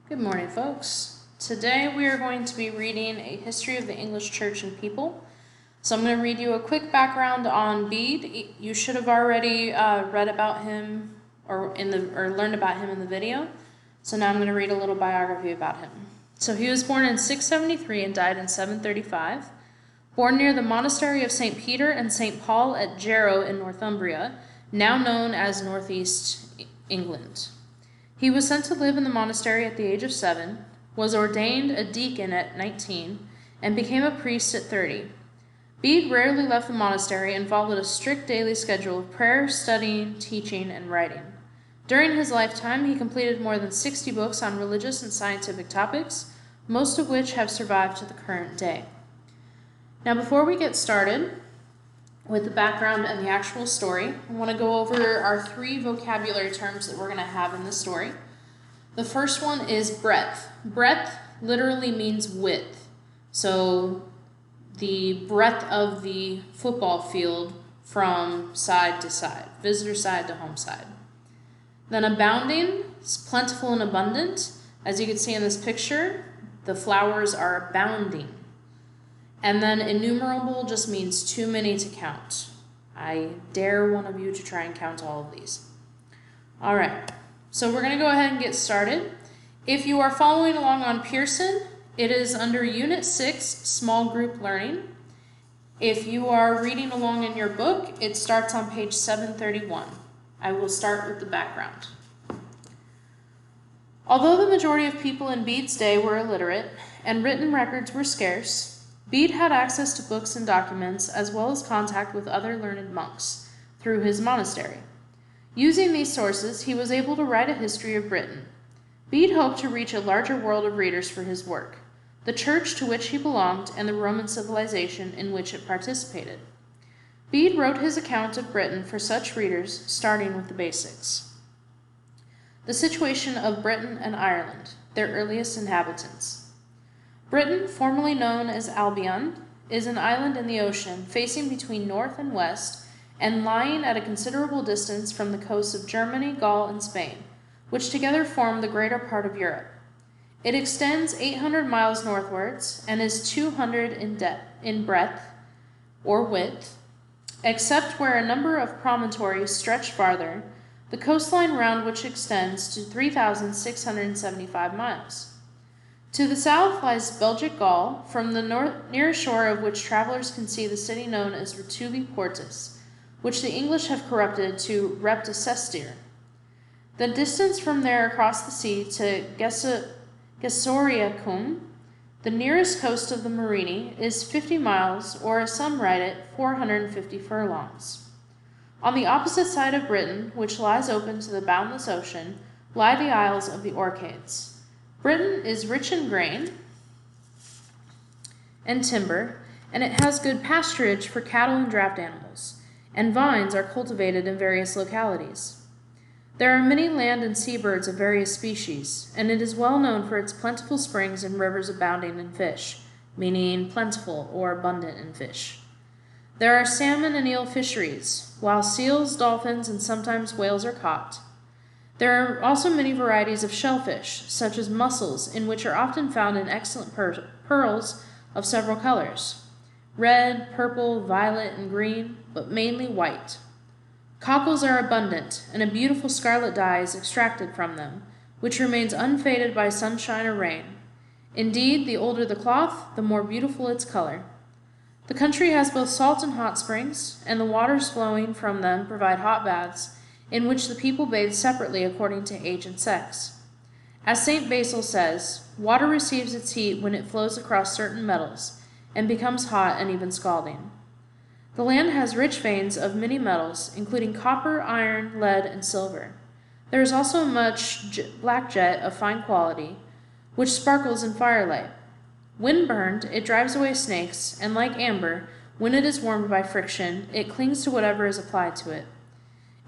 Good morning, folks. Today we are going to be reading a history of the English Church and people. So I'm going to read you a quick background on Bede. You should have already read about him or learned about him in the video. So now I'm going to read a little biography about him. So he was born in 673 and died in 735. Born near the monastery of St. Peter and St. Paul at Jarrow in Northumbria, now known as Northeast England. He was sent to live in the monastery at the age of 7, was ordained a deacon at 19, and became a priest at 30. Bede rarely left the monastery and followed a strict daily schedule of prayer, studying, teaching, and writing. During his lifetime, he completed more than 60 books on religious and scientific topics, most of which have survived to the current day. Now, before we get started with the background and the actual story, I want to go over our 3 vocabulary terms that we're going to have in this story. The first one is breadth. Breadth literally means width. So the breadth of the football field from side to side, visitor side to home side. Then abounding is plentiful and abundant. As you can see in this picture, the flowers are abounding. And then innumerable just means too many to count. I dare one of you to try and count all of these. All right, so we're going to go ahead and get started. If you are following along on Pearson, it is under Unit 6, Small Group Learning. If you are reading along in your book, it starts on page 731. I will start with the background. Although the majority of people in Bede's day were illiterate and written records were scarce, Bede had access to books and documents as well as contact with other learned monks through his monastery. Using these sources, he was able to write a history of Britain. Bede hoped to reach a larger world of readers for his work, the church to which he belonged and the Roman civilization in which it participated. Bede wrote his account of Britain for such readers, starting with the basics. The situation of Britain and Ireland, their earliest inhabitants. Britain, formerly known as Albion, is an island in the ocean facing between north and west and lying at a considerable distance from the coasts of Germany, Gaul, and Spain, which together form the greater part of Europe. It extends 800 miles northwards and is 200 in breadth or width, except where a number of promontories stretch farther, the coastline round which extends to 3,675 miles. To the south lies Belgic Gaul, from the nearest shore of which travelers can see the city known as Retuvi Portus, which the English have corrupted to Reptacestir. The distance from there across the sea to Gesoriacum, the nearest coast of the Morini, is 50 miles, or as some write it, 450 furlongs. On the opposite side of Britain, which lies open to the boundless ocean, lie the Isles of the Orcades. Britain is rich in grain and timber, and it has good pasturage for cattle and draft animals, and vines are cultivated in various localities. There are many land and sea birds of various species, and it is well known for its plentiful springs and rivers abounding in fish, meaning plentiful or abundant in fish. There are salmon and eel fisheries, while seals, dolphins, and sometimes whales are caught. There are also many varieties of shellfish, such as mussels, in which are often found in excellent pearls of several colors: red, purple, violet, and green, but mainly white. Cockles are abundant, and a beautiful scarlet dye is extracted from them, which remains unfaded by sunshine or rain. Indeed, the older the cloth, the more beautiful its color. The country has both salt and hot springs, and the waters flowing from them provide hot baths, in which the people bathe separately according to age and sex. As St. Basil says, water receives its heat when it flows across certain metals, and becomes hot and even scalding. The land has rich veins of many metals, including copper, iron, lead, and silver. There is also much black jet of fine quality, which sparkles in firelight. When burned, it drives away snakes, and like amber, when it is warmed by friction, it clings to whatever is applied to it.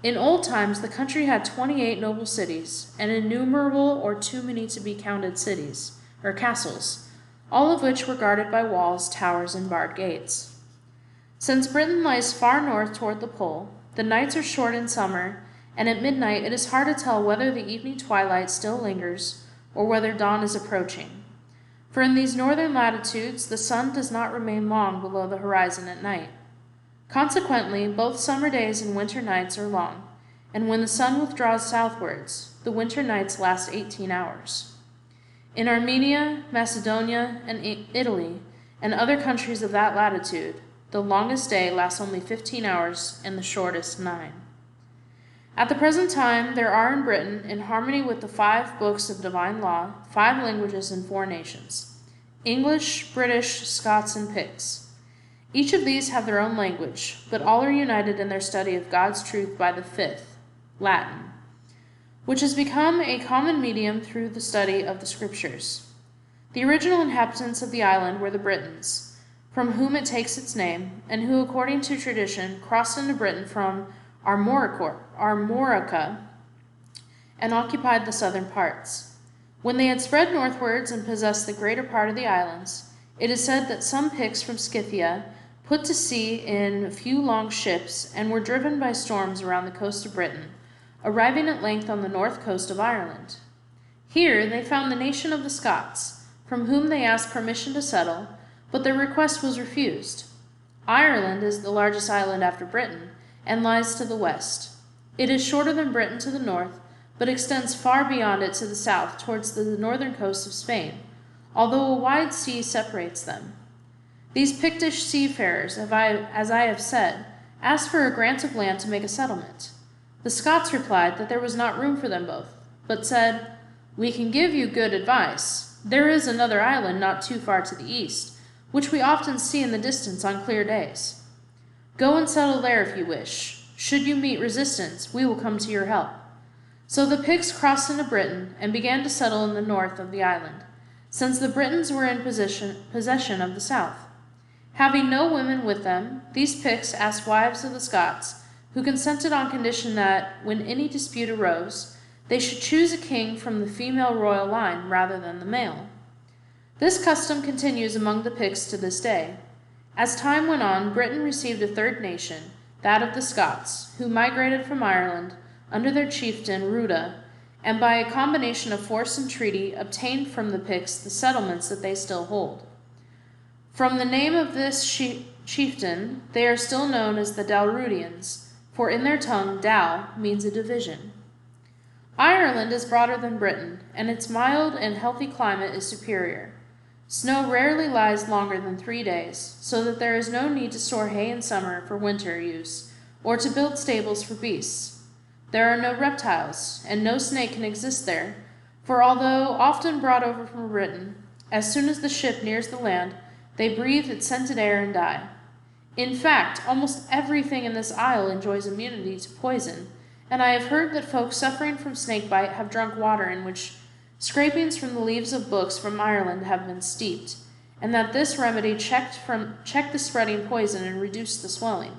In old times, the country had 28 noble cities, and innumerable or too many to be counted cities, or castles, all of which were guarded by walls, towers, and barred gates. Since Britain lies far north toward the pole, the nights are short in summer, and at midnight it is hard to tell whether the evening twilight still lingers, or whether dawn is approaching. For in these northern latitudes, the sun does not remain long below the horizon at night. Consequently, both summer days and winter nights are long, and when the sun withdraws southwards, the winter nights last 18 hours. In Armenia, Macedonia, and Italy, and other countries of that latitude, the longest day lasts only 15 hours and the shortest 9. At the present time, there are in Britain, in harmony with the 5 books of divine law, 5 languages and 4 nations: English, British, Scots, and Picts. Each of these have their own language, but all are united in their study of God's truth by the 5th, Latin, which has become a common medium through the study of the Scriptures. The original inhabitants of the island were the Britons, from whom it takes its name, and who, according to tradition, crossed into Britain from Armorica and occupied the southern parts. When they had spread northwards and possessed the greater part of the islands, it is said that some Picts from Scythia put to sea in a few long ships and were driven by storms around the coast of Britain, arriving at length on the north coast of Ireland. Here they found the nation of the Scots, from whom they asked permission to settle, but their request was refused. Ireland is the largest island after Britain, and lies to the west. It is shorter than Britain to the north, but extends far beyond it to the south towards the northern coast of Spain, although a wide sea separates them. These Pictish seafarers, as I have said, asked for a grant of land to make a settlement. The Scots replied that there was not room for them both, but said, "We can give you good advice. There is another island not too far to the east, which we often see in the distance on clear days. Go and settle there if you wish. Should you meet resistance, we will come to your help." So the Picts crossed into Britain and began to settle in the north of the island, since the Britons were in possession of the south. Having no women with them, these Picts asked wives of the Scots, who consented on condition that, when any dispute arose, they should choose a king from the female royal line rather than the male. This custom continues among the Picts to this day. As time went on, Britain received a third nation, that of the Scots, who migrated from Ireland under their chieftain Ruda, and by a combination of force and treaty obtained from the Picts the settlements that they still hold. From the name of this chieftain, they are still known as the Dalrudians, for in their tongue Dal means a division. Ireland is broader than Britain, and its mild and healthy climate is superior. Snow rarely lies longer than 3 days, so that there is no need to store hay in summer for winter use, or to build stables for beasts. There are no reptiles, and no snake can exist there, for although often brought over from Britain, as soon as the ship nears the land, they breathe its scented air and die. In fact, almost everything in this isle enjoys immunity to poison, and I have heard that folks suffering from snakebite have drunk water in which scrapings from the leaves of books from Ireland have been steeped, and that this remedy checked the spreading poison and reduced the swelling.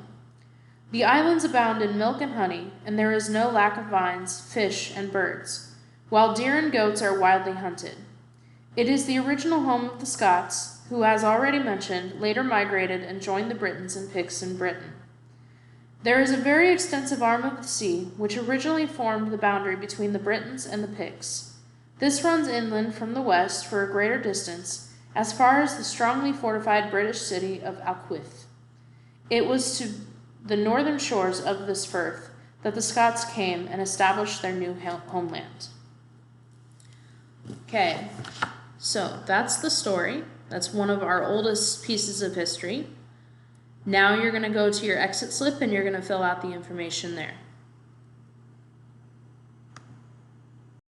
The islands abound in milk and honey, and there is no lack of vines, fish, and birds, while deer and goats are widely hunted. It is the original home of the Scots, who, as already mentioned, later migrated and joined the Britons and Picts in Britain. There is a very extensive arm of the sea, which originally formed the boundary between the Britons and the Picts. This runs inland from the west for a greater distance, as far as the strongly fortified British city of Alquith. It was to the northern shores of this firth that the Scots came and established their new homeland. Okay, so that's the story. That's one of our oldest pieces of history. Now you're going to go to your exit slip and you're going to fill out the information there.